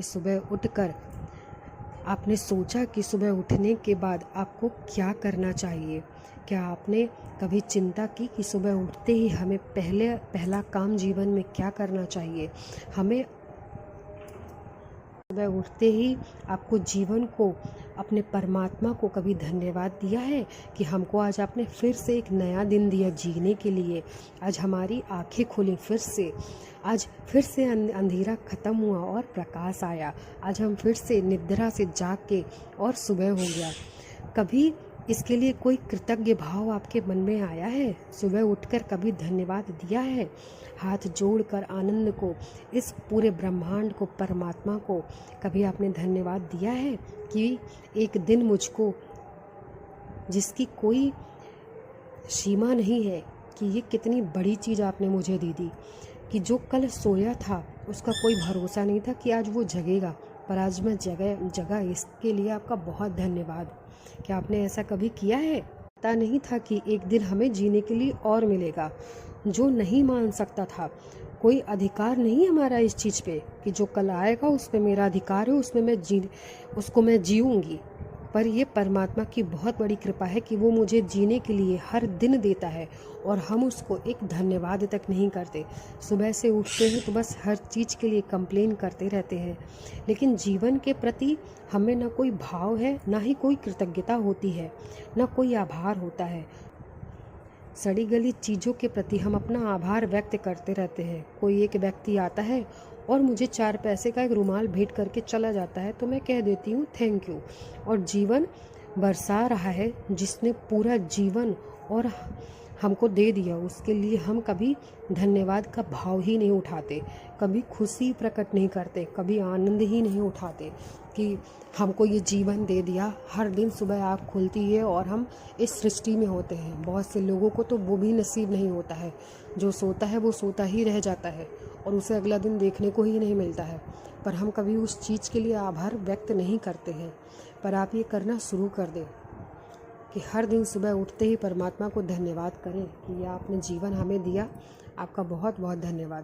सुबह उठकर आपने सोचा कि सुबह उठने के बाद आपको क्या करना चाहिए? क्या आपने कभी चिंता की कि सुबह उठते ही हमें पहला काम जीवन में क्या करना चाहिए? हमें सुबह उठते ही आपको जीवन को, अपने परमात्मा को कभी धन्यवाद दिया है कि हमको आज आपने फिर से एक नया दिन दिया जीने के लिए। आज हमारी आंखें खुली फिर से, आज फिर से अंधेरा ख़त्म हुआ और प्रकाश आया। आज हम फिर से निद्रा से जाग के और सुबह हो गया। कभी इसके लिए कोई कृतज्ञ भाव आपके मन में आया है? सुबह उठकर कभी धन्यवाद दिया है? हाथ जोड़कर आनंद को, इस पूरे ब्रह्मांड को, परमात्मा को कभी आपने धन्यवाद दिया है कि एक दिन मुझको, जिसकी कोई सीमा नहीं है, कि ये कितनी बड़ी चीज़ आपने मुझे दे दी, कि जो कल सोया था उसका कोई भरोसा नहीं था कि आज वो जगेगा, पर आज मैं जगा। इसके लिए आपका बहुत धन्यवाद। क्या आपने ऐसा कभी किया है? पता नहीं था कि एक दिन हमें जीने के लिए और मिलेगा। जो नहीं मान सकता था, कोई अधिकार नहीं हमारा इस चीज़ पे कि जो कल आएगा उस पे मेरा अधिकार है, उसको मैं जीऊँगी। पर ये परमात्मा की बहुत बड़ी कृपा है कि वो मुझे जीने के लिए हर दिन देता है और हम उसको एक धन्यवाद तक नहीं करते। सुबह से उठते हैं तो बस हर चीज़ के लिए कंप्लेन करते रहते हैं, लेकिन जीवन के प्रति हमें ना कोई भाव है, ना ही कोई कृतज्ञता होती है, ना कोई आभार होता है। सड़ी गली चीज़ों के प्रति हम अपना आभार व्यक्त करते रहते हैं। कोई एक व्यक्ति आता है और मुझे 4 पैसे का एक रुमाल भेंट करके चला जाता है तो मैं कह देती हूँ थैंक यू। और जीवन बरसा रहा है, जिसने पूरा जीवन और हमको दे दिया, उसके लिए हम कभी धन्यवाद का भाव ही नहीं उठाते, कभी खुशी प्रकट नहीं करते, कभी आनंद ही नहीं उठाते कि हमको ये जीवन दे दिया। हर दिन सुबह आँख खुलती है और हम इस सृष्टि में होते हैं। बहुत से लोगों को तो वो भी नसीब नहीं होता है, जो सोता है वो सोता ही रह जाता है और उसे अगला दिन देखने को ही नहीं मिलता है। पर हम कभी उस चीज़ के लिए आभार व्यक्त नहीं करते हैं। पर आप ये करना शुरू कर दें कि हर दिन सुबह उठते ही परमात्मा को धन्यवाद करें कि यह आपने जीवन हमें दिया। आपका बहुत बहुत धन्यवाद।